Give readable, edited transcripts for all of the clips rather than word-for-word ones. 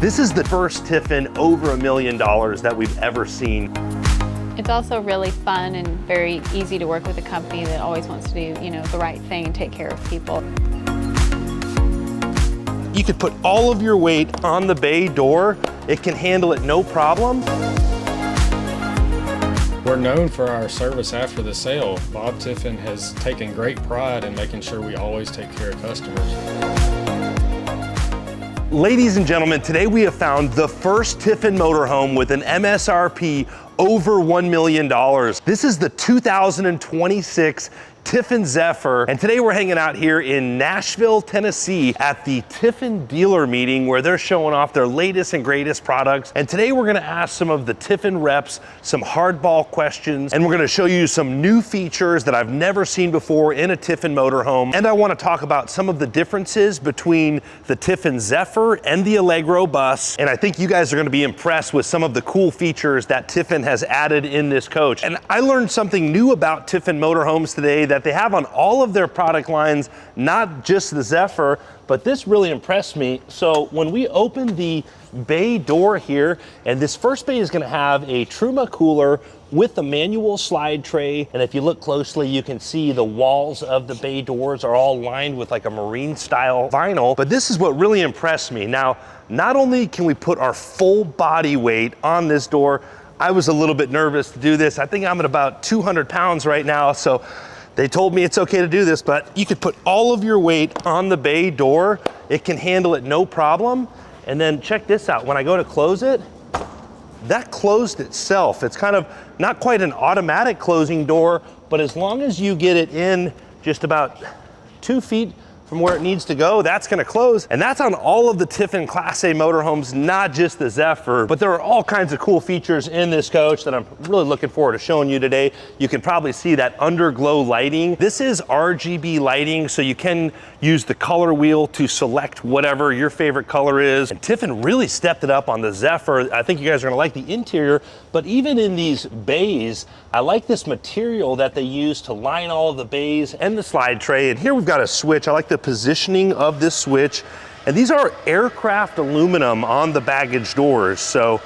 This is the first Tiffin over $1 million that we've ever seen. It's also really fun and very easy to work with a company that always wants to do, the right thing and take care of people. You could put all of your weight on the bay door. It can handle it no problem. We're known for our service after the sale. Bob Tiffin has taken great pride in making sure we always take care of customers. Ladies and gentlemen, today we have found the first Tiffin motorhome with an MSRP over $1 million. This is the 2026 Tiffin Zephyr, and today we're hanging out here in Nashville, Tennessee at the Tiffin dealer meeting where they're showing off their latest and greatest products. And today we're gonna ask some of the Tiffin reps some hardball questions, and we're gonna show you some new features that I've never seen before in a Tiffin motorhome. And I wanna talk about some of the differences between the Tiffin Zephyr and the Allegro bus. And I think you guys are gonna be impressed with some of the cool features that Tiffin has added in this coach. And I learned something new about Tiffin motorhomes today that they have on all of their product lines, not just the Zephyr, but this really impressed me. So when we open the bay door here, and this first bay is gonna have a Truma cooler with a manual slide tray. And if you look closely, you can see the walls of the bay doors are all lined with like a marine style vinyl. But this is what really impressed me. Now, not only can we put our full body weight on this door, I was a little bit nervous to do this. I think I'm at about 200 pounds right now. So they told me it's okay to do this, but you could put all of your weight on the bay door. It can handle it no problem. And then check this out. When I go to close it, that closed itself. It's kind of not quite an automatic closing door, but as long as you get it in just about 2 feet from where it needs to go, that's gonna close. And that's on all of the Tiffin Class A motorhomes, not just the Zephyr, but there are all kinds of cool features in this coach that I'm really looking forward to showing you today. You can probably see that underglow lighting. This is RGB lighting, so you can use the color wheel to select whatever your favorite color is. And Tiffin really stepped it up on the Zephyr. I think you guys are gonna like the interior, but even in these bays, I like this material that they use to line all of the bays and the slide tray. And here we've got a switch. I like the positioning of this switch. And these are aircraft aluminum on the baggage doors. So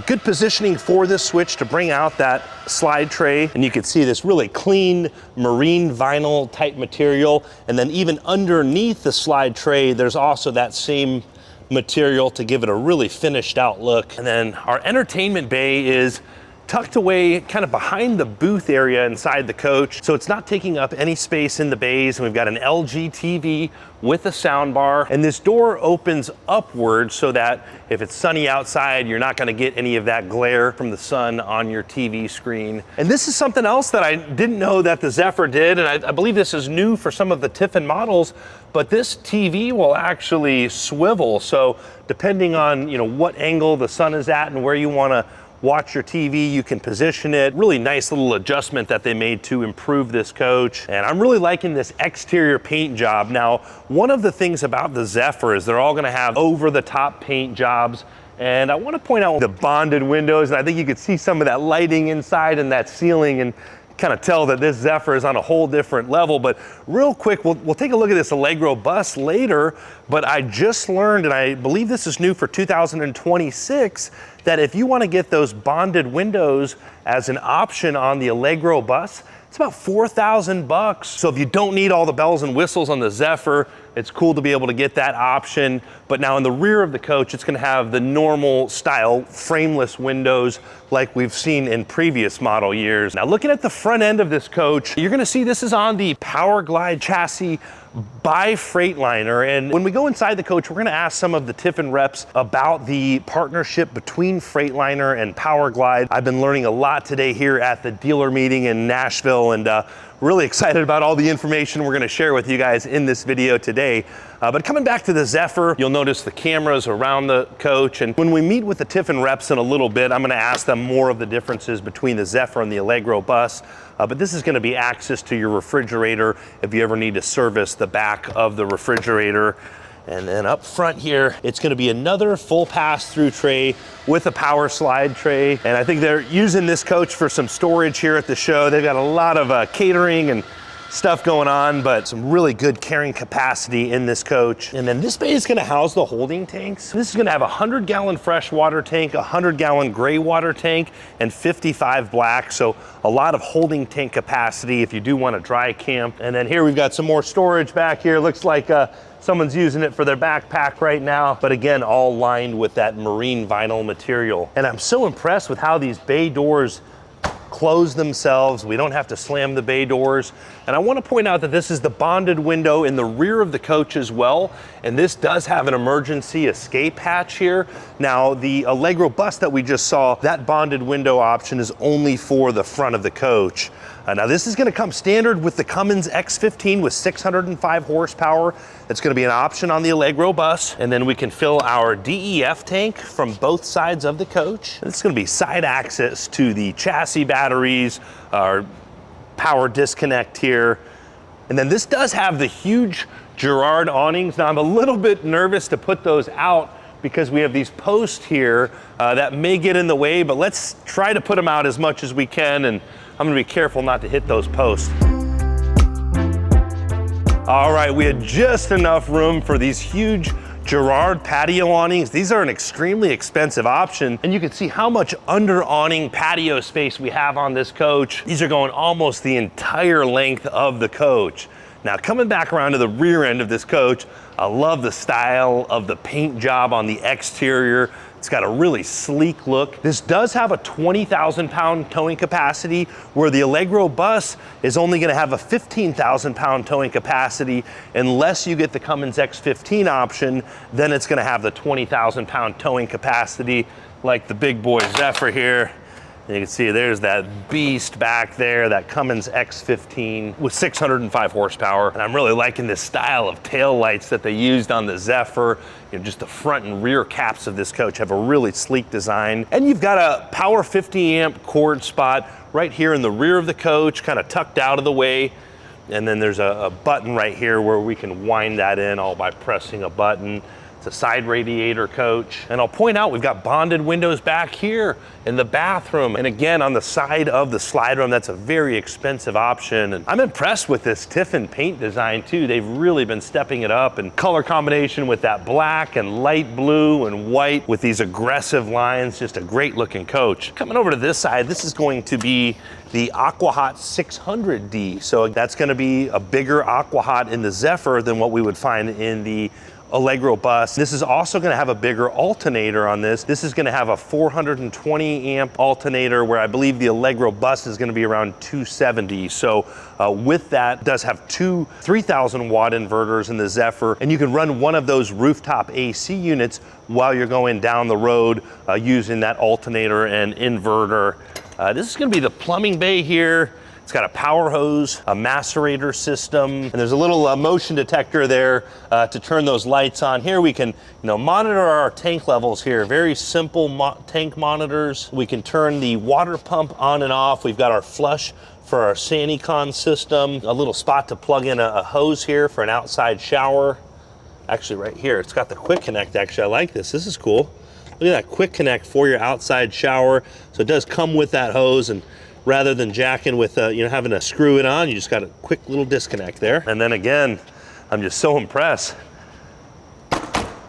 good positioning for this switch to bring out that slide tray. And you can see this really clean marine vinyl type material. And then even underneath the slide tray, there's also that same material to give it a really finished out look. And then our entertainment bay is tucked away kind of behind the booth area inside the coach. So it's not taking up any space in the bays. And we've got an LG TV with a sound bar. And this door opens upward so that if it's sunny outside, you're not gonna get any of that glare from the sun on your TV screen. And this is something else that I didn't know that the Zephyr did. And I believe this is new for some of the Tiffin models, but this TV will actually swivel. So depending on what angle the sun is at and where you wanna watch your TV, you can position it. Really nice little adjustment that they made to improve this coach. And I'm really liking this exterior paint job. Now, one of the things about the Zephyr is they're all gonna have over the top paint jobs. And I wanna point out the bonded windows, and I think you could see some of that lighting inside and that ceiling and kind of tell that this Zephyr is on a whole different level. But real quick, we'll take a look at this Allegro bus later, but I just learned, and I believe this is new for 2026, that if you want to get those bonded windows as an option on the Allegro bus, it's about 4,000 bucks. So if you don't need all the bells and whistles on the Zephyr, it's cool to be able to get that option. But now in the rear of the coach, it's gonna have the normal style frameless windows like we've seen in previous model years. Now looking at the front end of this coach, you're gonna see this is on the Power Glide chassis by Freightliner. And when we go inside the coach, we're gonna ask some of the Tiffin reps about the partnership between Freightliner and Power Glide. I've been learning a lot today here at the dealer meeting in Nashville, and really excited about all the information we're gonna share with you guys in this video today. But coming back to the Zephyr, you'll notice the cameras around the coach. And when we meet with the Tiffin reps in a little bit, I'm gonna ask them more of the differences between the Zephyr and the Allegro bus. But this is gonna be access to your refrigerator if you ever need to service the back of the refrigerator. And then up front here, it's gonna be another full pass-through tray with a power slide tray. And I think they're using this coach for some storage here at the show. They've got a lot of catering and stuff going on, but some really good carrying capacity in this coach. And then this bay is gonna house the holding tanks. This is gonna have a 100-gallon freshwater tank, a 100-gallon gray water tank, and 55 black. So a lot of holding tank capacity if you do want to dry camp. And then here we've got some more storage back here. Looks like someone's using it for their backpack right now, but again, all lined with that marine vinyl material. And I'm so impressed with how these bay doors close themselves. We don't have to slam the bay doors. And I want to point out that this is the bonded window in the rear of the coach as well. And this does have an emergency escape hatch here. Now, the Allegro bus that we just saw, that bonded window option is only for the front of the coach. Now this is going to come standard with the Cummins X15 with 605 horsepower. That's going to be an option on the Allegro bus. And then we can fill our DEF tank from both sides of the coach. It's going to be side access to the chassis batteries, our power disconnect here. And then this does have the huge Girard awnings. Now I'm a little bit nervous to put those out because we have these posts here that may get in the way, but let's try to put them out as much as we can, and I'm gonna be careful not to hit those posts. All right, we had just enough room for these huge Girard patio awnings. These are an extremely expensive option, and you can see how much under awning patio space we have on this coach. These are going almost the entire length of the coach. Now, coming back around to the rear end of this coach, I love the style of the paint job on the exterior. It's got a really sleek look. This does have a 20,000 pound towing capacity, where the Allegro bus is only gonna have a 15,000 pound towing capacity. Unless you get the Cummins X15 option, then it's gonna have the 20,000 pound towing capacity like the big boy Zephyr here. And you can see there's that beast back there, that Cummins X15 with 605 horsepower. And I'm really liking this style of tail lights that they used on the Zephyr. You know, just the front and rear caps of this coach have a really sleek design. And you've got a power 50 amp cord spot right here in the rear of the coach, kind of tucked out of the way. And then there's a button right here where we can wind that in all by pressing a button. It's a side radiator coach. And I'll point out, we've got bonded windows back here in the bathroom. And again, on the side of the slide room, that's a very expensive option. And I'm impressed with this Tiffin paint design too. They've really been stepping it up, and color combination with that black and light blue and white with these aggressive lines, just a great looking coach. Coming over to this side, this is going to be the AquaHot 600D. So that's gonna be a bigger AquaHot in the Zephyr than what we would find in the Allegro bus. This is also gonna have a bigger alternator on this. This is gonna have a 420 amp alternator, where I believe the Allegro bus is gonna be around 270. So with that, it does have two 3,000 watt inverters in the Zephyr, and you can run one of those rooftop AC units while you're going down the road using that alternator and inverter. This is gonna be the plumbing bay here. It's got a power hose, a macerator system, and there's a little motion detector there to turn those lights on. Here we can, monitor our tank levels here. Very simple tank monitors. We can turn the water pump on and off. We've got our flush for our SaniCon system. A little spot to plug in a hose here for an outside shower. Actually, right here, it's got the quick connect. Actually, I like this. This is cool. Look at that quick connect for your outside shower. So it does come with that hose, and rather than jacking with, having to screw it on, you just got a quick little disconnect there. And then again, I'm just so impressed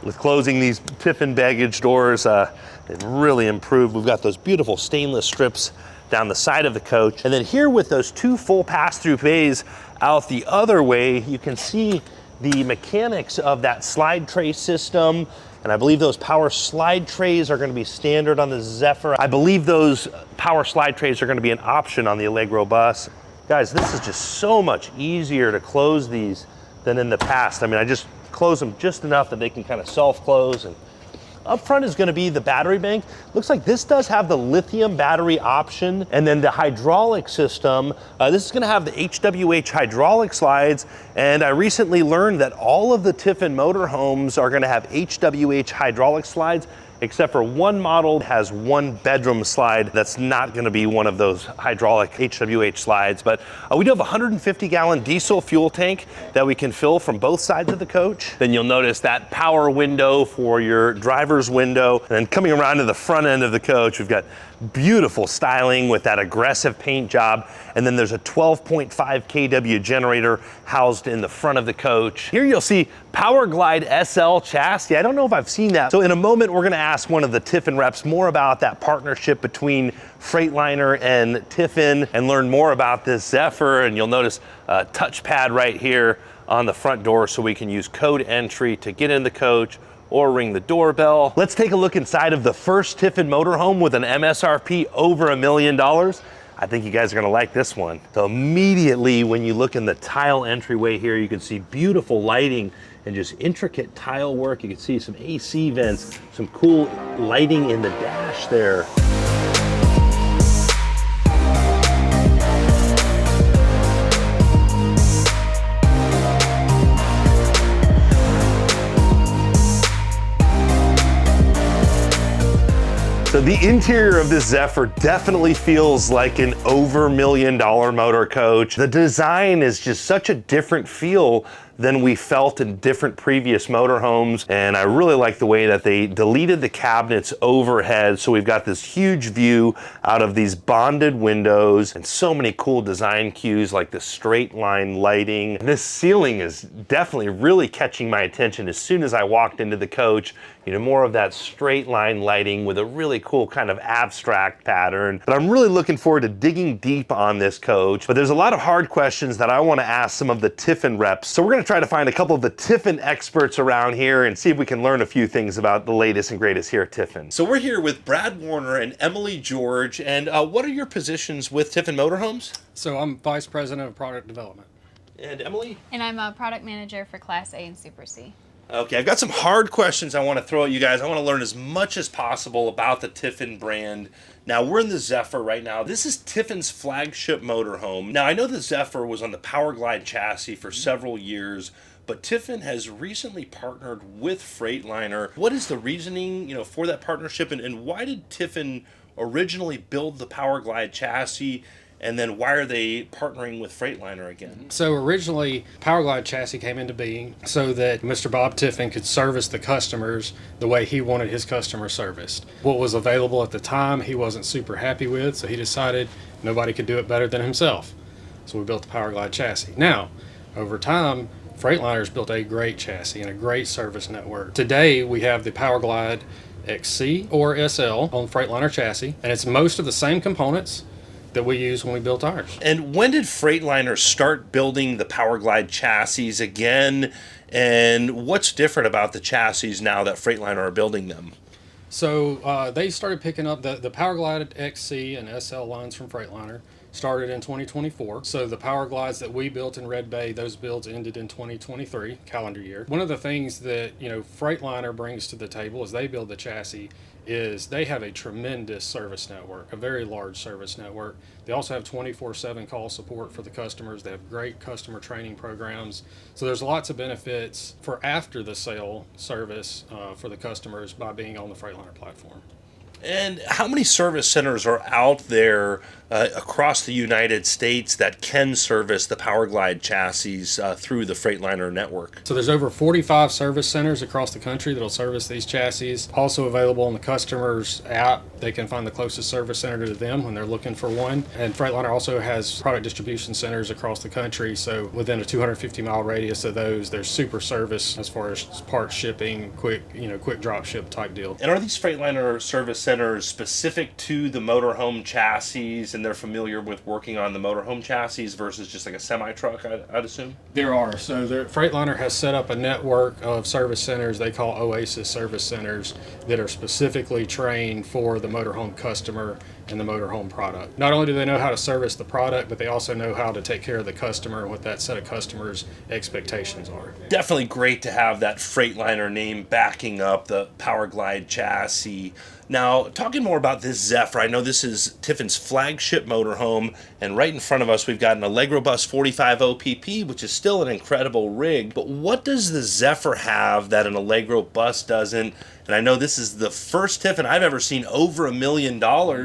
with closing these Tiffin baggage doors. They've really improved. We've got those beautiful stainless strips down the side of the coach. And then here with those two full pass-through bays out the other way, you can see the mechanics of that slide tray system. And I believe those power slide trays are gonna be standard on the Zephyr. I believe those power slide trays are gonna be an option on the Allegro bus. Guys, this is just so much easier to close these than in the past. I mean, I just close them just enough that they can kind of self-close. And up front is gonna be the battery bank. Looks like this does have the lithium battery option, and then the hydraulic system. This is gonna have the HWH hydraulic slides, and I recently learned that all of the Tiffin motorhomes are gonna have HWH hydraulic slides, except for one model has one bedroom slide that's not gonna be one of those hydraulic HWH slides. But we do have a 150-gallon diesel fuel tank that we can fill from both sides of the coach. Then you'll notice that power window for your driver's window. And then coming around to the front end of the coach, we've got Beautiful styling with that aggressive paint job. And then there's a 12.5 kW generator housed in the front of the coach. Here you'll see Powerglide SL chassis. I don't know if I've seen that. So in a moment, we're gonna ask one of the Tiffin reps more about that partnership between Freightliner and Tiffin and learn more about this Zephyr. And you'll notice a touchpad right here on the front door so we can use code entry to get in the coach or ring the doorbell. Let's take a look inside of the first Tiffin motorhome with an MSRP over $1 million. I think you guys are gonna like this one. So immediately when you look in the tile entryway here, you can see beautiful lighting and just intricate tile work. You can see some AC vents, some cool lighting in the dash there. So the interior of this Zephyr definitely feels like an over $1 million motor coach. The design is just such a different feel than we felt in different previous motorhomes. And I really like the way that they deleted the cabinets overhead. So we've got this huge view out of these bonded windows and so many cool design cues like the straight line lighting. And this ceiling is definitely really catching my attention as soon as I walked into the coach. You know, more of that straight line lighting with a really cool kind of abstract pattern. But I'm really looking forward to digging deep on this coach. But there's a lot of hard questions that I want to ask some of the Tiffin reps. So we're going to try to find a couple of the Tiffin experts around here and see if we can learn a few things about the latest and greatest here at Tiffin. So we're here with Brad Warner and Emily George. And what are your positions with Tiffin Motorhomes? So I'm Vice President of Product Development. And Emily? And I'm a product manager for Class A and Super C. Okay, I've got some hard questions I want to throw at you guys. I want to learn as much as possible about the Tiffin brand. Now, we're in the Zephyr right now. This is Tiffin's flagship motorhome. Now, I know the Zephyr was on the Powerglide chassis for several years, but Tiffin has recently partnered with Freightliner. What is the reasoning, for that partnership, and why did Tiffin originally build the Powerglide chassis? And then why are they partnering with Freightliner again? So originally, Powerglide chassis came into being so that Mr. Bob Tiffin could service the customers the way he wanted his customer serviced. What was available at the time, he wasn't super happy with, so he decided nobody could do it better than himself. So we built the Powerglide chassis. Now, over time, Freightliner's built a great chassis and a great service network. Today, we have the Powerglide XC or SL on Freightliner chassis, and it's most of the same components that we used when we built ours. And when did Freightliner start building the Powerglide chassis again? And what's different about the chassis now that Freightliner are building them? So they started picking up the Powerglide XC and SL lines from Freightliner. Started in 2024. So the Powerglides that we built in Red Bay, those builds ended in 2023 calendar year. One of the things that Freightliner brings to the table as they build the chassis is they have a tremendous service network, a very large service network. They also have 24/7 call support for the customers. They have great customer training programs. So there's lots of benefits for after the sale service for the customers by being on the Freightliner platform. And how many service centers are out there across the United States that can service the Powerglide chassis through the Freightliner network? So there's over 45 service centers across the country that'll service these chassis. Also available on the customer's app. They can find the closest service center to them when they're looking for one. And Freightliner also has product distribution centers across the country. So within a 250-mile radius of those, there's super service as far as parts shipping, quick drop ship type deal. And are these Freightliner service centers specific to the motorhome chassis, and they're familiar with working on the motorhome chassis versus just like a semi-truck, I'd assume? There are. So Freightliner has set up a network of service centers they call Oasis service centers that are specifically trained for the motorhome customer and the motorhome product. Not only do they know how to service the product, but they also know how to take care of the customer and what that set of customers' expectations are. Definitely great to have that Freightliner name backing up the Powerglide chassis. Now, talking more about this Zephyr, I know this is Tiffin's flagship motorhome, and right in front of us we've got an Allegro Bus 45 OPP, which is still an incredible rig. But what does the Zephyr have that an Allegro Bus doesn't? And I know this is the first Tiffin I've ever seen over $1 million.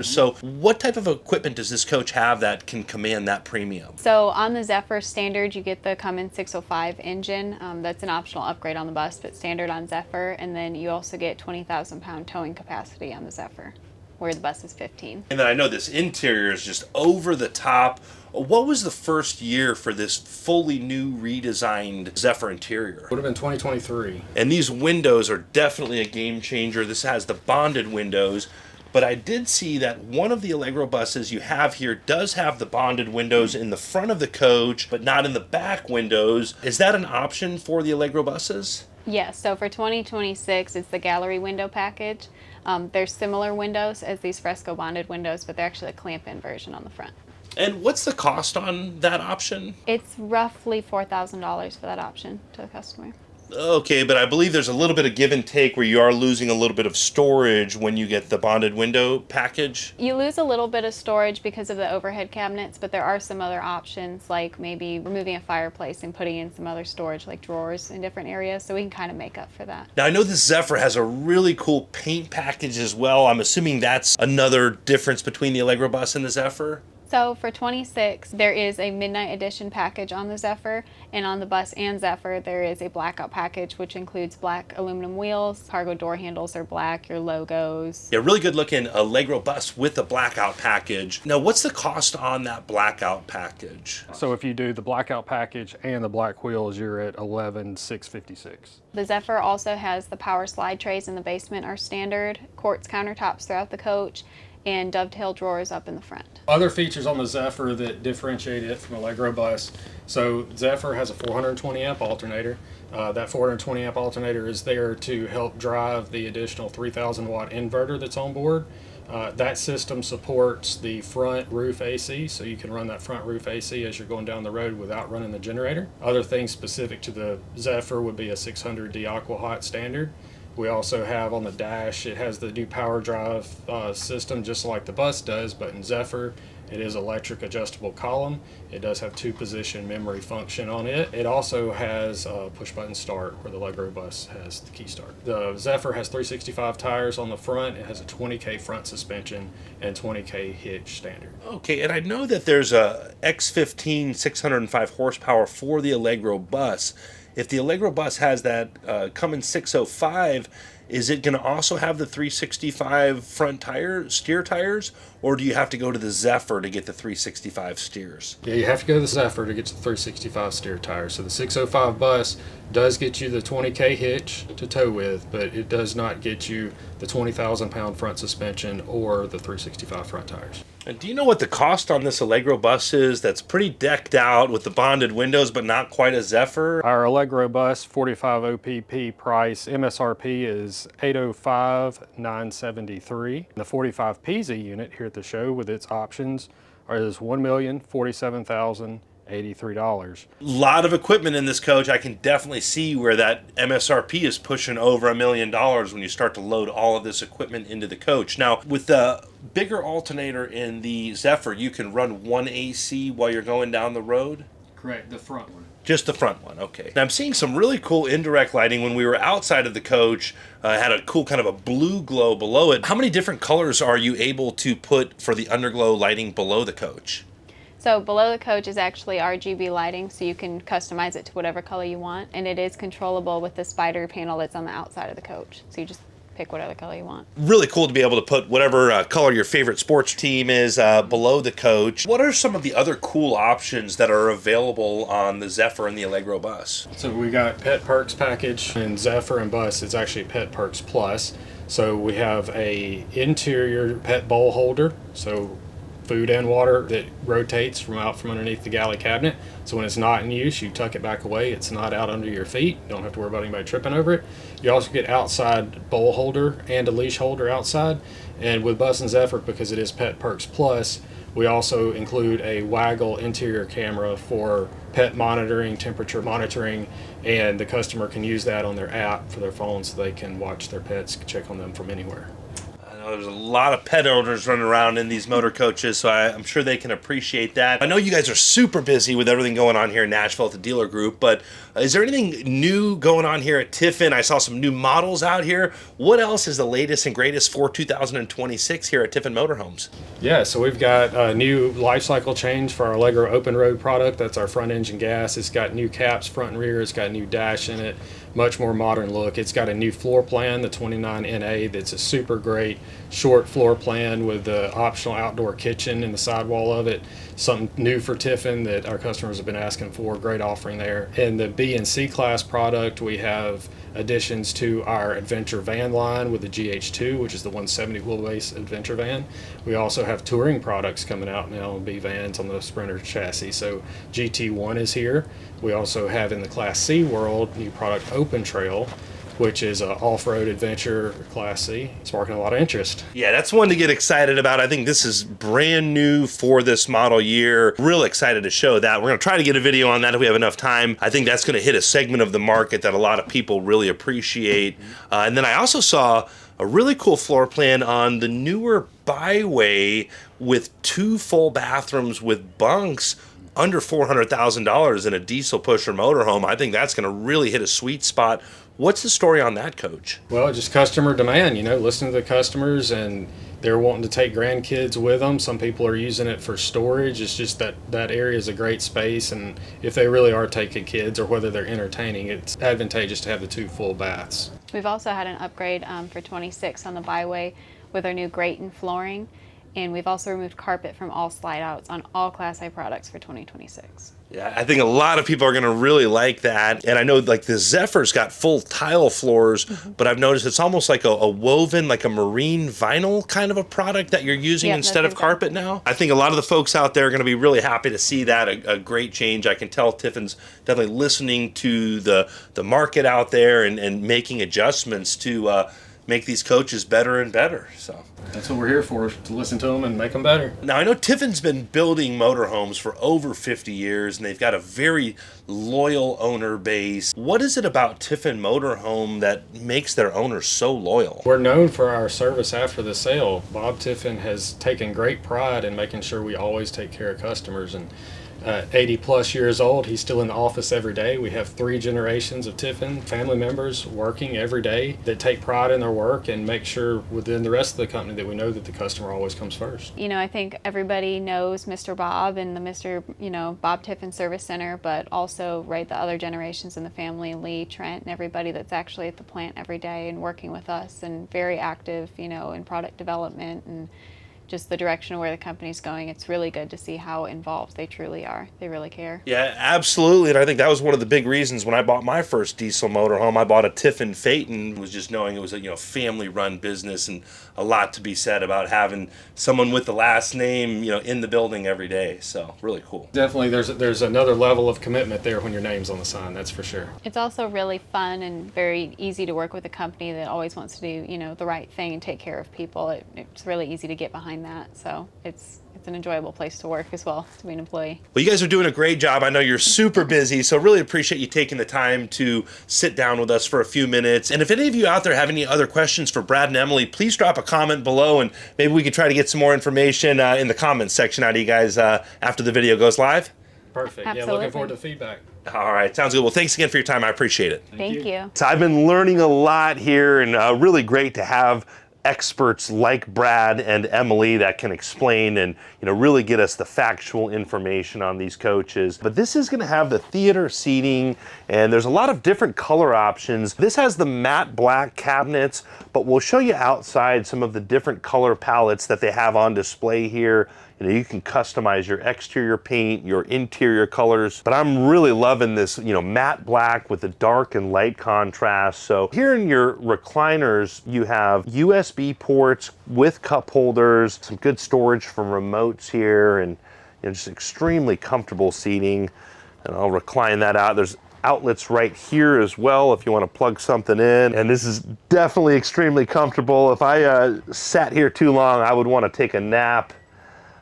So what type of equipment does this coach have that can command that premium? So on the Zephyr standard, you get the Cummins 605 engine. That's an optional upgrade on the bus, but standard on Zephyr. And then you also get 20,000 pound towing capacity on the Zephyr. where the bus is 15. And then I know this interior is just over the top. What was the first year for this fully new redesigned Zephyr interior? Would have been 2023. And these windows are definitely a game changer. This has the bonded windows, but I did see that one of the Allegro buses you have here does have the bonded windows in the front of the coach, but not in the back windows. Is that an option for the Allegro buses? Yes, so for 2026, it's the gallery window package. There's similar windows as these fresco bonded windows, but they're actually a clamp-in version on the front. And what's the cost on that option? It's roughly $4,000 for that option to the customer. Okay, but I believe there's a little bit of give and take where you are losing a little bit of storage when you get the bonded window package. You lose a little bit of storage because of the overhead cabinets, but there are some other options, like maybe removing a fireplace and putting in some other storage like drawers in different areas, so we can kind of make up for that. Now I know this Zephyr has a really cool paint package as well. I'm assuming that's another difference between the Allegro bus and the Zephyr. So for 26, there is a midnight edition package on the Zephyr, and on the bus and Zephyr, there is a blackout package, which includes black aluminum wheels, cargo door handles are black, your logos. Yeah, really good looking Allegro bus with a blackout package. Now, what's the cost on that blackout package? So if you do the blackout package and the black wheels, you're at $11,656. The Zephyr also has the power slide trays in the basement are standard, quartz countertops throughout the coach, and dovetail drawers up in the front. Other features on the Zephyr that differentiate it from Allegro bus. So Zephyr has a 420 amp alternator. That 420 amp alternator is there to help drive the additional 3,000 watt inverter that's on board. That system supports the front roof AC, so you can run that front roof AC as you're going down the road without running the generator. Other things specific to the Zephyr would be a 600D aqua hot standard. We also have on the dash, it has the new power drive system just like the bus does, but in Zephyr it is electric adjustable column. It does have 2-position memory function on it. It also has a push button start where the Allegro bus has the key start. The Zephyr has 365 tires on the front. It has a 20K front suspension and 20K hitch standard. Okay, and I know that there's a X15 605 horsepower for the Allegro bus. If the Allegro bus has that Cummins 605, is it going to also have the 365 front steer tires, or do you have to go to the Zephyr to get the 365 steers? Yeah, you have to go to the Zephyr to get to the 365 steer tires. So the 605 bus does get you the 20K hitch to tow with, but it does not get you the 20,000 pound front suspension or the 365 front tires. And do you know what the cost on this Allegro bus is that's pretty decked out with the bonded windows but not quite a Zephyr? Our Allegro bus 45 OPP price MSRP is $805,973. The 45 PZ unit here at the show with its options is $1,047,083. A lot of equipment in this coach. I can definitely see where that MSRP is pushing over $1 million when you start to load all of this equipment into the coach. Now, with the bigger alternator in the Zephyr, you can run one AC while you're going down the road? Correct, the front one. Just the front one, okay. Now I'm seeing some really cool indirect lighting. When we were outside of the coach, had a cool kind of a blue glow below it. How many different colors are you able to put for the underglow lighting below the coach? So below the coach is actually RGB lighting, so you can customize it to whatever color you want, and it is controllable with the spider panel that's on the outside of the coach. So you just pick whatever color you want. Really cool to be able to put whatever color your favorite sports team is below the coach. What are some of the other cool options that are available on the Zephyr and the Allegro bus? So we got Pet Perks package, and Zephyr and bus it's actually Pet Perks Plus. So we have a interior pet bowl holder, so food and water that rotates from underneath the galley cabinet. So when it's not in use, you tuck it back away. It's not out under your feet. You don't have to worry about anybody tripping over it. You also get outside bowl holder and a leash holder outside. And with Bus and Zephyr, because it is Pet Perks Plus, we also include a waggle interior camera for pet monitoring, temperature monitoring, and the customer can use that on their app for their phone so they can watch their pets, check on them from anywhere. There's a lot of pet owners running around in these motor coaches, so I'm sure they can appreciate that. I know you guys are super busy with everything going on here in Nashville at the dealer group, but is there anything new going on here at Tiffin? I saw some new models out here. What else is the latest and greatest for 2026 here at Tiffin Motorhomes? Yeah, so we've got a new life cycle change for our Allegro open road product. That's our front engine gas. It's got new caps front and rear. It's got new dash in it. much more modern look. It's got a new floor plan, the 29NA, that's a super great short floor plan with the optional outdoor kitchen in the sidewall of it. Something new for Tiffin that our customers have been asking for. Great offering there. In the B and C class product, we have additions to our adventure van line with the GH2, which is the 170 wheelbase adventure van. We also have touring products coming out now on B vans on the Sprinter chassis. So GT1 is here. We also have in the Class C world new product Open Trail, which is an off-road adventure Class C, sparking a lot of interest. Yeah, that's one to get excited about. I think this is brand new for this model year. Real excited to show that. We're gonna try to get a video on that if we have enough time. I think that's gonna hit a segment of the market that a lot of people really appreciate. And then I also saw a really cool floor plan on the newer Byway with 2 full bathrooms with bunks under $400,000 in a diesel pusher motorhome. I think that's gonna really hit a sweet spot. What's the story on that, Coach? Well, just customer demand, you know, listening to the customers, and they're wanting to take grandkids with them. Some people are using it for storage. It's just that area is a great space, and if they really are taking kids or whether they're entertaining, it's advantageous to have the 2 full baths. We've also had an upgrade for 26 on the Byway with our new grate and flooring, and we've also removed carpet from all slide outs on all Class A products for 2026. Yeah, I think a lot of people are going to really like that. And I know like the Zephyr's got full tile floors, but I've noticed it's almost like a woven, like a marine vinyl kind of a product that you're using instead of carpet now. I think a lot of the folks out there are going to be really happy to see that, a great change. I can tell Tiffin's definitely listening to the market out there and making adjustments to make these coaches better and better. So that's what we're here for, to listen to them and make them better. now I know Tiffin's been building motorhomes for over 50 years and they've got a very loyal owner base. What is it about Tiffin Motorhome that makes their owners so loyal? We're known for our service after the sale. Bob Tiffin has taken great pride in making sure we always take care of customers, and 80 plus years old, he's still in the office every day. We have 3 generations of Tiffin family members working every day that take pride in their work and make sure within the rest of the company that we know that the customer always comes first. You know, I think everybody knows Mr. Bob and the Bob Tiffin Service Center, but also, right, the other generations in the family, Lee, Trent, and everybody that's actually at the plant every day and working with us and very active, you know, in product development and just the direction of where the company's going. It's really good to see how involved they truly are. They really care. Yeah, absolutely. And I think that was one of the big reasons when I bought my first diesel motorhome. I bought a Tiffin Phaeton, was just knowing it was a family-run business, and a lot to be said about having someone with the last name in the building every day. So really cool. Definitely, there's another level of commitment there when your name's on the sign. That's for sure. It's also really fun and very easy to work with a company that always wants to do the right thing and take care of people. It's really easy to get behind that. So it's an enjoyable place to work as well, to be an employee. Well, you guys are doing a great job. I know you're super busy, so really appreciate you taking the time to sit down with us for a few minutes. And if any of you out there have any other questions for Brad and Emily, please drop a comment below, and maybe we could try to get some more information in the comments section out of you guys after the video goes live. Perfect. Absolutely. Yeah, looking forward to the feedback. All right, sounds good. Well, thanks again for your time. I appreciate it. Thank you. So I've been learning a lot here, and really great to have experts like Brad and Emily that can explain and really get us the factual information on these coaches. But this is going to have the theater seating, and there's a lot of different color options. This has the matte black cabinets, but we'll show you outside some of the different color palettes that they have on display here. You can customize your exterior paint, your interior colors, but I'm really loving this, matte black with the dark and light contrast. So here in your recliners, you have USB ports with cup holders, some good storage from remotes here, and just extremely comfortable seating. And I'll recline that out. There's outlets right here as well if you want to plug something in. And this is definitely extremely comfortable. If I sat here too long, I would want to take a nap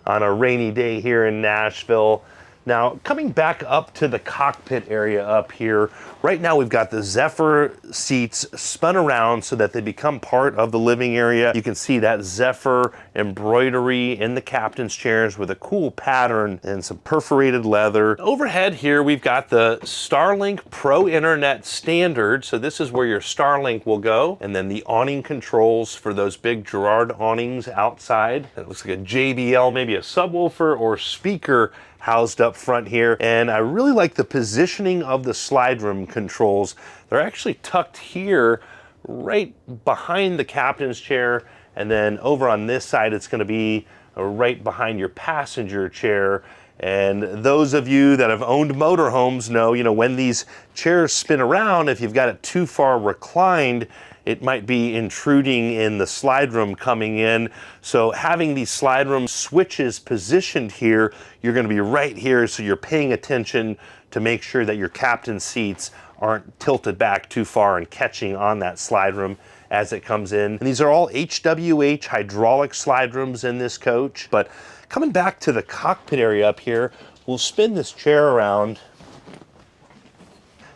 on a rainy day here in Nashville. Now, coming back up to the cockpit area up here, right now we've got the Zephyr seats spun around so that they become part of the living area. You can see that Zephyr embroidery in the captain's chairs with a cool pattern and some perforated leather. Overhead here, we've got the Starlink Pro Internet Standard. So this is where your Starlink will go. And then the awning controls for those big Girard awnings outside. It looks like a JBL, maybe a subwoofer or speaker housed up front here. And I really like the positioning of the slide room controls. They're actually tucked here right behind the captain's chair, and then over on this side it's going to be right behind your passenger chair. And those of you that have owned motorhomes know, when these chairs spin around, if you've got it too far reclined, it might be intruding in the slide room coming in. So having these slide room switches positioned here, you're going to be right here, so you're paying attention to make sure that your captain seats aren't tilted back too far and catching on that slide room as it comes in. And these are all HWH hydraulic slide rooms in this coach. But coming back to the cockpit area up here, we'll spin this chair around.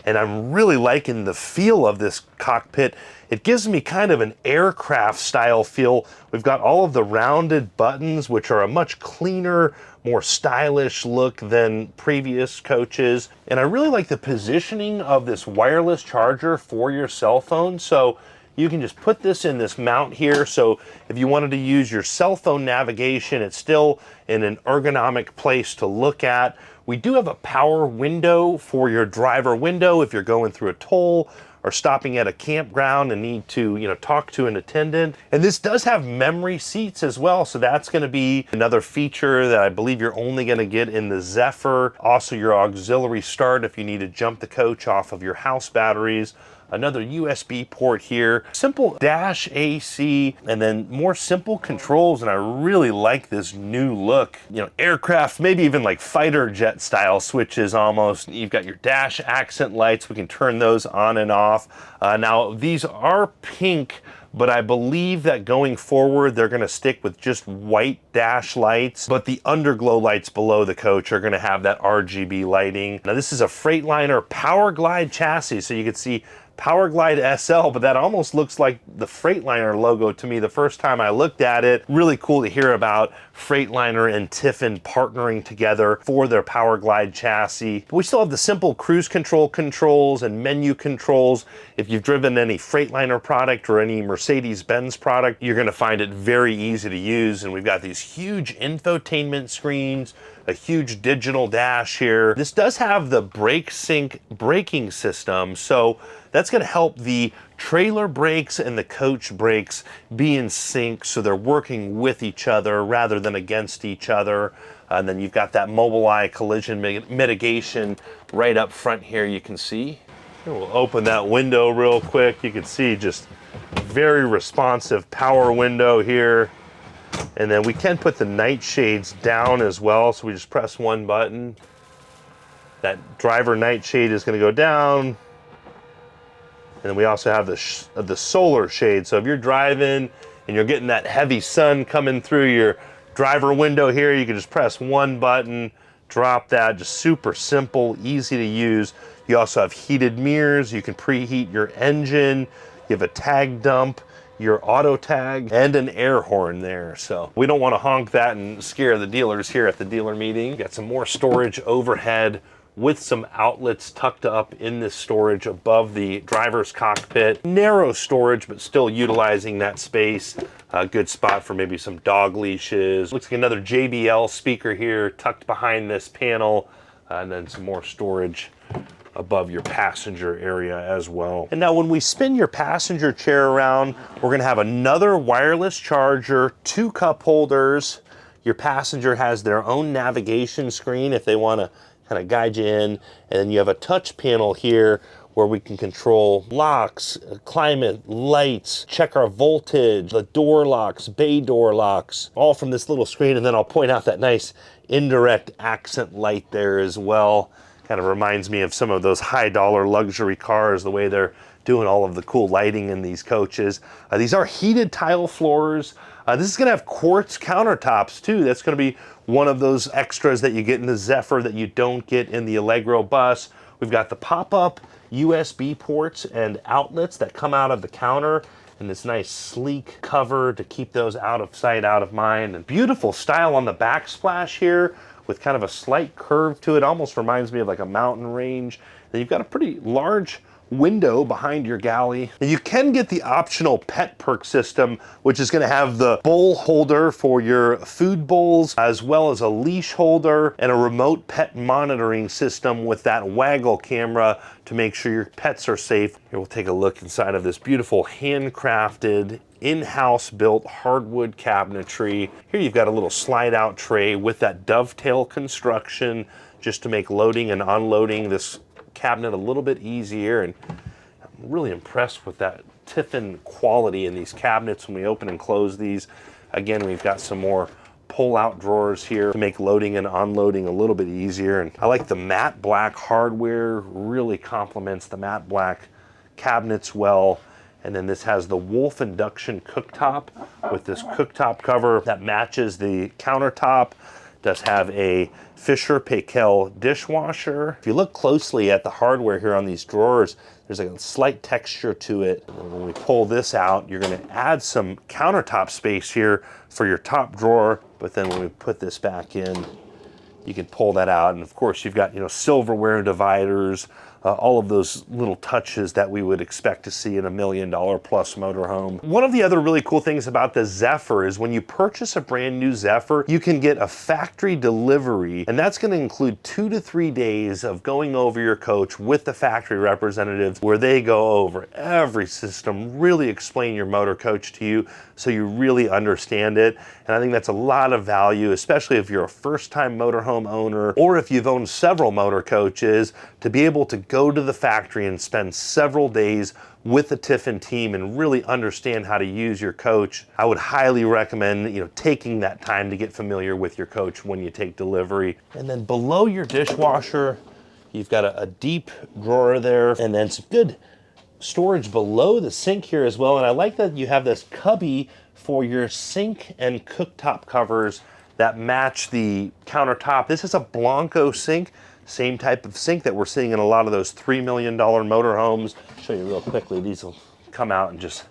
And I'm really liking the feel of this cockpit. It gives me kind of an aircraft style feel. We've got all of the rounded buttons, which are a much cleaner, more stylish look than previous coaches. And I really like the positioning of this wireless charger for your cell phone. So you can just put this in this mount here. So if you wanted to use your cell phone navigation, it's still in an ergonomic place to look at. We do have a power window for your driver window if you're going through a toll or stopping at a campground and need to, talk to an attendant. And this does have memory seats as well, so that's going to be another feature that I believe you're only going to get in the Zephyr. Also your auxiliary start if you need to jump the coach off of your house batteries. Another USB port here, simple dash AC, and then more simple controls. And I really like this new look. Aircraft, maybe even like fighter jet style switches almost. You've got your dash accent lights. We can turn those on and off. Now these are pink, but I believe that going forward, they're gonna stick with just white dash lights, but the underglow lights below the coach are gonna have that RGB lighting. Now this is a Freightliner Power Glide chassis, so you can see Power Glide SL, but that almost looks like the Freightliner logo to me the first time I looked at it. Really cool to hear about Freightliner and Tiffin partnering together for their Power Glide chassis. But we still have the simple cruise control controls and menu controls. If you've driven any Freightliner product or any Mercedes-Benz product, you're gonna find it very easy to use. And we've got these huge infotainment screens, a huge digital dash here. This does have the brake sync braking system, so that's going to help the trailer brakes and the coach brakes be in sync, so they're working with each other rather than against each other. And then you've got that Mobileye collision mitigation right up front here, you can see. And we'll open that window real quick. You can see just very responsive power window here. And then we can put the night shades down as well, so we just press one button. That driver night shade is going to go down. And then we also have the solar shade. So if you're driving and you're getting that heavy sun coming through your driver window here, you can just press one button, drop that. Just super simple, easy to use. You also have heated mirrors. You can preheat your engine. You have a tag dump, your auto tag, and an air horn there. So we don't want to honk that and scare the dealers here at the dealer meeting. Got some more storage overhead with some outlets tucked up in this storage above the driver's cockpit. Narrow storage, but still utilizing that space. A good spot for maybe some dog leashes. Looks like another JBL speaker here tucked behind this panel, and then some more storage above your passenger area as well. And now when we spin your passenger chair around, we're gonna have another wireless charger, 2 cup holders. Your passenger has their own navigation screen if they wanna kind of guide you in, and then you have a touch panel here where we can control locks, climate, lights, check our voltage, the door locks, bay door locks, all from this little screen. And then I'll point out that nice indirect accent light there as well. Kind of reminds me of some of those high dollar luxury cars, the way they're doing all of the cool lighting in these coaches. These are heated tile floors. This is gonna have quartz countertops too. That's gonna be one of those extras that you get in the Zephyr that you don't get in the Allegro bus. We've got the pop-up USB ports and outlets that come out of the counter, and this nice sleek cover to keep those out of sight, out of mind. And beautiful style on the backsplash here with kind of a slight curve to it. Almost reminds me of like a mountain range. Then you've got a pretty large window behind your galley. And you can get the optional pet perk system, which is gonna have the bowl holder for your food bowls, as well as a leash holder and a remote pet monitoring system with that waggle camera to make sure your pets are safe. Here, we'll take a look inside of this beautiful handcrafted, in-house built hardwood cabinetry. Here you've got a little slide out tray with that dovetail construction just to make loading and unloading this cabinet a little bit easier. And I'm really impressed with that Tiffin quality in these cabinets when we open and close these. Again, we've got some more pull-out drawers here to make loading and unloading a little bit easier. And I like the matte black hardware, really complements the matte black cabinets well. And then this has the Wolf induction cooktop with this cooktop cover that matches the countertop. Does have a Fisher Paykel dishwasher. If you look closely at the hardware here on these drawers, there's like a slight texture to it. And when we pull this out, you're gonna add some countertop space here for your top drawer. But then when we put this back in, you can pull that out. And of course, you've got, silverware dividers, all of those little touches that we would expect to see in $1 million plus motorhome. One of the other really cool things about the Zephyr is when you purchase a brand new Zephyr, you can get a factory delivery, and that's gonna include 2 to 3 days of going over your coach with the factory representatives, where they go over every system, really explain your motor coach to you so you really understand it. And I think that's a lot of value, especially if you're a first-time motorhome owner, or if you've owned several motor coaches, to be able to go to the factory and spend several days with the Tiffin team and really understand how to use your coach. I would highly recommend, taking that time to get familiar with your coach when you take delivery. And then below your dishwasher, you've got a deep drawer there, and then some good storage below the sink here as well. And I like that you have this cubby for your sink and cooktop covers that match the countertop. This is a Blanco sink, same type of sink that we're seeing in a lot of those $3 million motorhomes. I'll show you real quickly. These will come out and just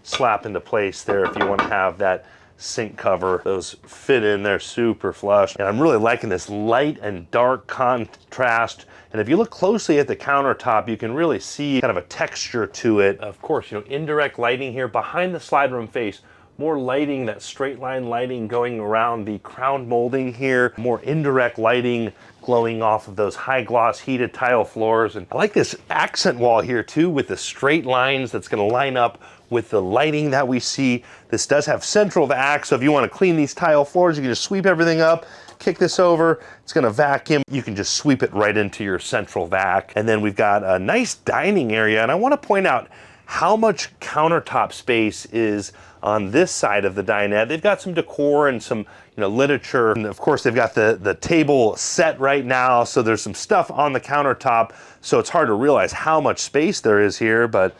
slap into place there if you want to have that sink cover. Those fit in there super flush. And I'm really liking this light and dark contrast. And if you look closely at the countertop, you can really see kind of a texture to it. Of course, indirect lighting here behind the slide room face. More lighting, that straight line lighting going around the crown molding here. More indirect lighting glowing off of those high gloss heated tile floors. And I like this accent wall here too, with the straight lines that's gonna line up with the lighting that we see. This does have central vac, so if you wanna clean these tile floors, you can just sweep everything up, kick this over, it's gonna vacuum. You can just sweep it right into your central vac. And then we've got a nice dining area, and I wanna point out how much countertop space is on this side of the dinette. They've got some decor and some literature, and of course they've got the table set right now, so there's some stuff on the countertop, so it's hard to realize how much space there is here. But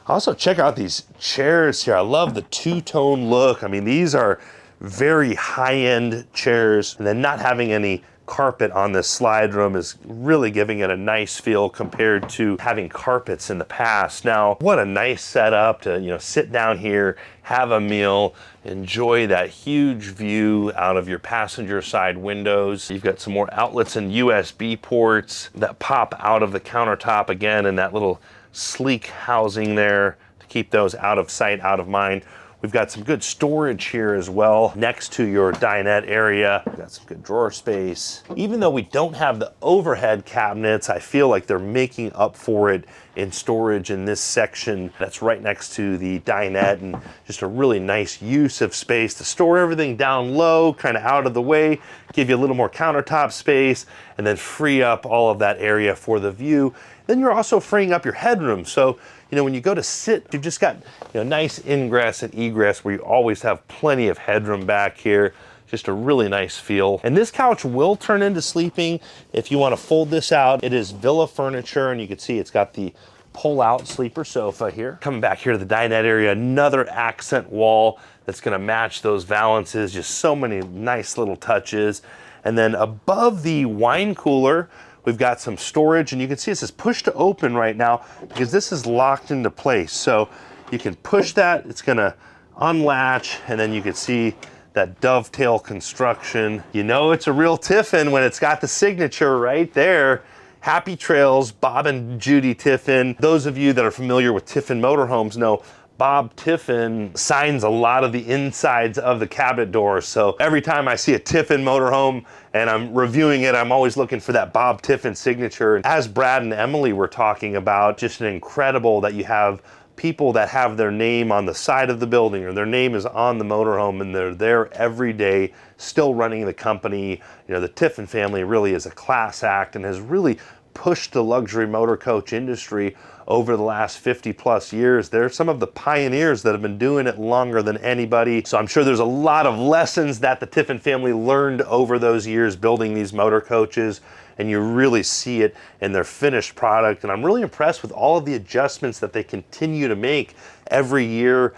also check out these chairs here. I love the two-tone look. I mean, these are very high-end chairs, and then not having any carpet on this slide room is really giving it a nice feel compared to having carpets in the past. Now, what a nice setup to sit down here, have a meal, enjoy that huge view out of your passenger side windows. You've got some more outlets and USB ports that pop out of the countertop again, and that little sleek housing there to keep those out of sight, out of mind. We've got some good storage here as well next to your dinette area. We've got some good drawer space. Even though we don't have the overhead cabinets, I feel like they're making up for it in storage in this section that's right next to the dinette, and just a really nice use of space to store everything down low, kind of out of the way, give you a little more countertop space, and then free up all of that area for the view. Then you're also freeing up your headroom. So, when you go to sit, you've just got nice ingress and egress where you always have plenty of headroom back here. Just a really nice feel. And this couch will turn into sleeping if you want to fold this out. It is Villa furniture, and you can see it's got the pull-out sleeper sofa here. Coming back here to the dinette area, another accent wall that's going to match those valances. Just so many nice little touches. And then above the wine cooler, we've got some storage, and you can see it says push to open right now because this is locked into place. So you can push that, it's gonna unlatch, and then you can see that dovetail construction. It's a real Tiffin when it's got the signature right there. Happy trails, Bob and Judy Tiffin. Those of you that are familiar with Tiffin Motorhomes know Bob Tiffin signs a lot of the insides of the cabinet doors. So every time I see a Tiffin motorhome and I'm reviewing it, I'm always looking for that Bob Tiffin signature. As Brad and Emily were talking about, just an incredible that you have people that have their name on the side of the building or their name is on the motorhome and they're there every day still running the company. You know, the Tiffin family really is a class act and has really pushed the luxury motor coach industry over the last 50 plus years. They're some of the pioneers that have been doing it longer than anybody. So I'm sure there's a lot of lessons that the Tiffin family learned over those years building these motor coaches, and you really see it in their finished product. And I'm really impressed with all of the adjustments that they continue to make every year.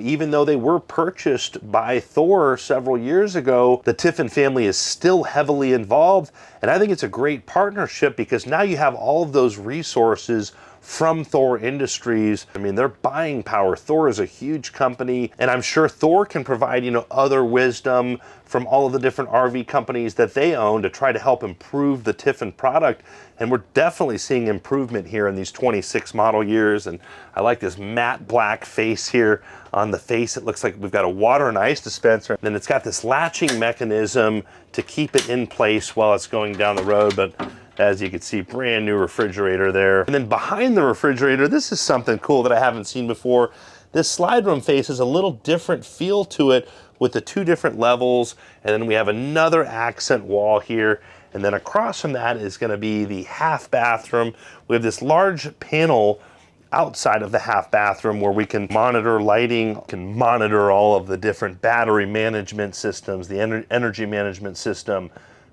Even though they were purchased by Thor several years ago, the Tiffin family is still heavily involved. And I think it's a great partnership because now you have all of those resources from Thor Industries. I mean, their buying power. Thor is a huge company, and I'm sure Thor can provide, you know, other wisdom from all of the different RV companies that they own to try to help improve the Tiffin product. And we're definitely seeing improvement here in these 26 model years. And I like this matte black face here on the face. It looks like we've got a water and ice dispenser. And then it's got this latching mechanism to keep it in place while it's going down the road. But as you can see, brand new refrigerator there. And then behind the refrigerator, this is something cool that I haven't seen before. This slide room face has a little different feel to it with the two different levels. And then we have another accent wall here. And then across from that is gonna be the half bathroom. We have this large panel outside of the half bathroom where we can monitor lighting, can monitor all of the different battery management systems, the energy management system,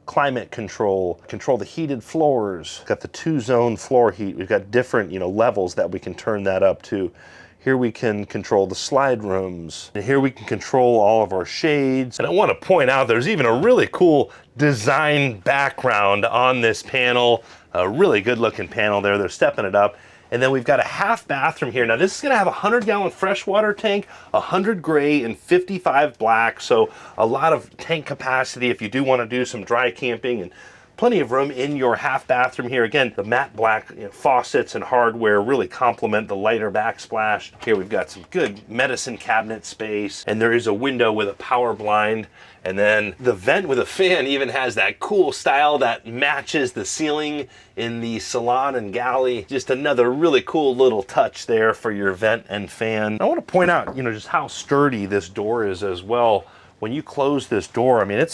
climate control, control the heated floors. Got the 2-zone floor heat. We've got different, you know, levels that we can turn that up to. Here we can control the slide rooms. And here we can control all of our shades. And I want to point out there's even a really cool design background on this panel. A really good looking panel there. They're stepping it up. And then we've got a half bathroom here. Now this is gonna have a 100-gallon freshwater tank, 100 gray and 55 black. So a lot of tank capacity if you do wanna do some dry camping, and plenty of room in your half bathroom here. Again, the matte black, you know, faucets and hardware really complement the lighter backsplash. Here we've got some good medicine cabinet space, and there is a window with a power blind. And then the vent with a fan even has that cool style that matches the ceiling in the salon and galley. Just another really cool little touch there for your vent and fan. I want to point out, you know, just how sturdy this door is as well. When you close this door, I mean,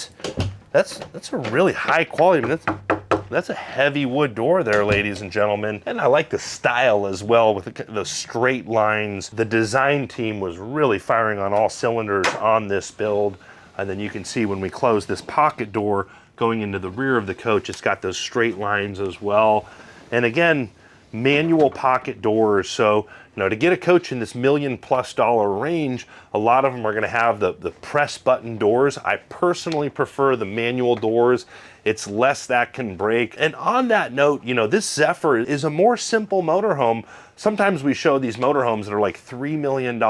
that's a really high quality. I mean, that's a heavy wood door there, ladies and gentlemen. And I like the style as well with the straight lines. The design team was really firing on all cylinders on this build. And then you can see when we close this pocket door going into the rear of the coach, it's got those straight lines as well. And again, manual pocket doors. So, you know, to get a coach in this $1 million+ range, a lot of them are gonna have the press button doors. I personally prefer the manual doors. It's less that can break. And on that note, you know, this Zephyr is a more simple motorhome. Sometimes we show these motorhomes that are like $3 million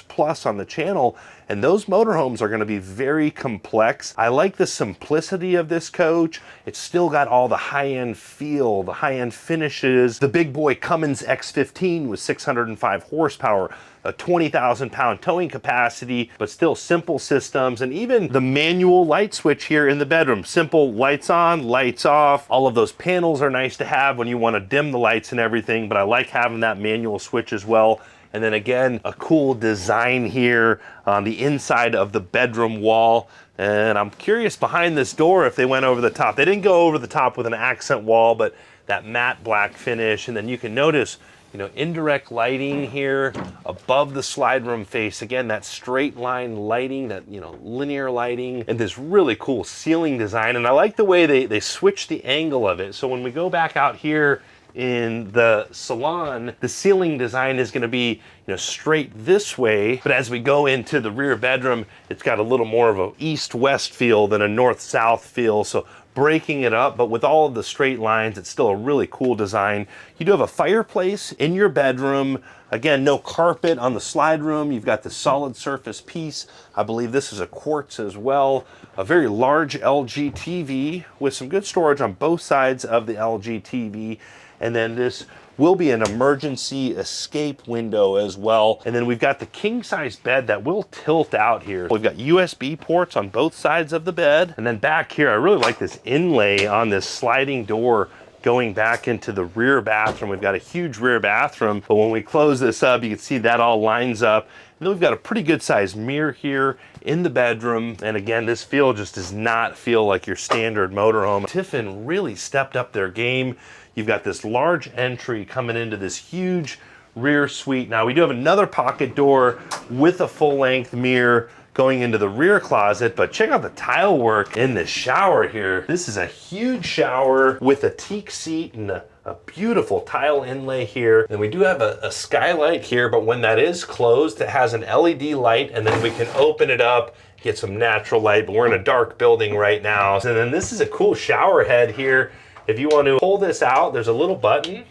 plus on the channel, and those motorhomes are gonna be very complex. I like the simplicity of this coach. It's still got all the high-end feel, the high-end finishes. The big boy Cummins X15 with 605 horsepower, a 20,000 pound towing capacity, but still simple systems. And even the manual light switch here in the bedroom, simple lights on, lights off. All of those panels are nice to have when you want to dim the lights and everything, but I like having that manual switch as well. And then again, a cool design here on the inside of the bedroom wall. And I'm curious behind this door if they went over the top. They didn't go over the top with an accent wall, but that matte black finish. And then you can notice, you know, indirect lighting here above the slide room face. Again, that straight line lighting, that, you know, linear lighting, and this really cool ceiling design. And I like the way they switch the angle of it. So when we go back out here in the salon, the ceiling design is going to be, you know, straight this way, but as we go into the rear bedroom, it's got a little more of a east-west feel than a north-south feel. So breaking it up, but with all of the straight lines, it's still a really cool design. You do have a fireplace in your bedroom. Again, no carpet on the slide room. You've got the solid surface piece. I believe this is a quartz as well. A very large LG TV with some good storage on both sides of the LG TV. And then this will be an emergency escape window as well. And then we've got the king size bed that will tilt out here. We've got USB ports on both sides of the bed. And then back here, I really like this inlay on this sliding door going back into the rear bathroom. We've got a huge rear bathroom, but when we close this up, you can see that all lines up. And then we've got a pretty good sized mirror here in the bedroom. And again, this feel just does not feel like your standard motorhome. Tiffin really stepped up their game. You've got this large entry coming into this huge rear suite. Now we do have another pocket door with a full length mirror going into the rear closet, but check out the tile work in the shower here. This is a huge shower with a teak seat and a beautiful tile inlay here. And we do have a skylight here, but when that is closed, it has an LED light, and then we can open it up, get some natural light, but we're in a dark building right now. And then this is a cool shower head here. If you want to pull this out, there's a little button,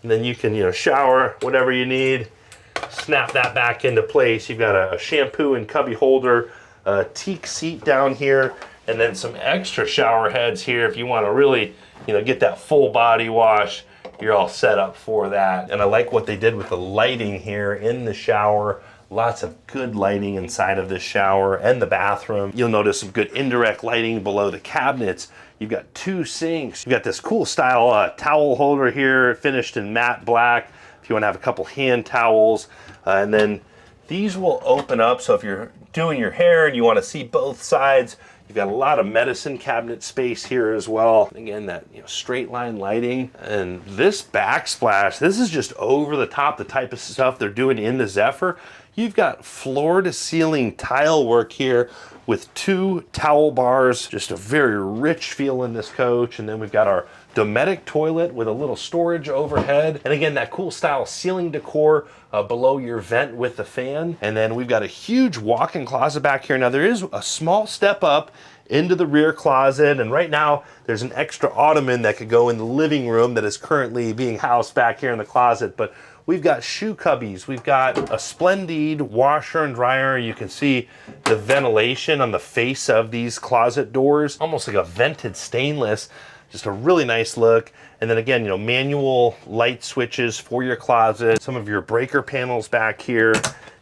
and then you can, shower whatever you need, snap that back into place. You've got a shampoo and cubby holder, a teak seat down here, and then some extra shower heads here. If you want to really, get that full body wash, you're all set up for that. And I like what they did with the lighting here in the shower. Lots of good lighting inside of this shower and the bathroom. You'll notice some good indirect lighting below the cabinets. You've got 2 sinks. You've got this cool style towel holder here, finished in matte black. If you want to have a couple hand towels. And then these will open up. So if you're doing your hair and you want to see both sides, you've got a lot of medicine cabinet space here as well. Again, that straight line lighting. And this backsplash, this is just over the top, the type of stuff they're doing in the Zephyr. You've got floor to ceiling tile work here with 2 towel bars, just a very rich feel in this coach. And then we've got our Dometic toilet with a little storage overhead. And again, that cool style ceiling decor below your vent with the fan. And then we've got a huge walk-in closet back here. Now there is a small step up into the rear closet, and right now there's an extra ottoman that could go in the living room that is currently being housed back here in the closet. But we've got shoe cubbies, we've got a Splendid washer and dryer. You can see the ventilation on the face of these closet doors, almost like a vented stainless. Just a really nice look. And then again, manual light switches for your closet, some of your breaker panels back here,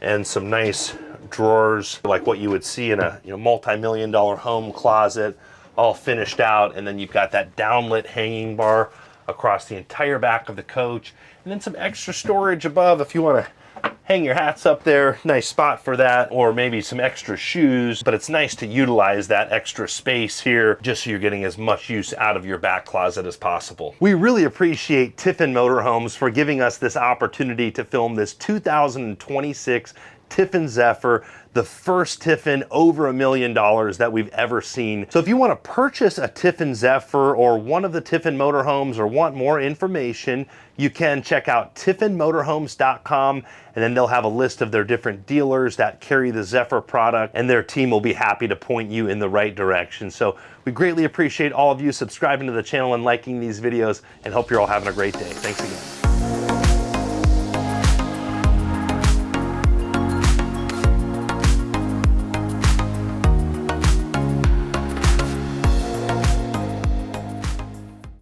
and some nice drawers like what you would see in a multi-million-dollar home closet, all finished out. And then you've got that downlit hanging bar across the entire back of the coach, and then some extra storage above if you want to hang your hats up there. Nice spot for that, or maybe some extra shoes. But it's nice to utilize that extra space here just so you're getting as much use out of your back closet as possible. We really appreciate Tiffin Motorhomes for giving us this opportunity to film this 2026 Tiffin Zephyr, the first Tiffin over $1 million that we've ever seen. So if you want to purchase a Tiffin Zephyr or one of the Tiffin motorhomes or want more information, you can check out tiffinmotorhomes.com, and then they'll have a list of their different dealers that carry the Zephyr product, and their team will be happy to point you in the right direction. So we greatly appreciate all of you subscribing to the channel and liking these videos, and hope you're all having a great day. Thanks again.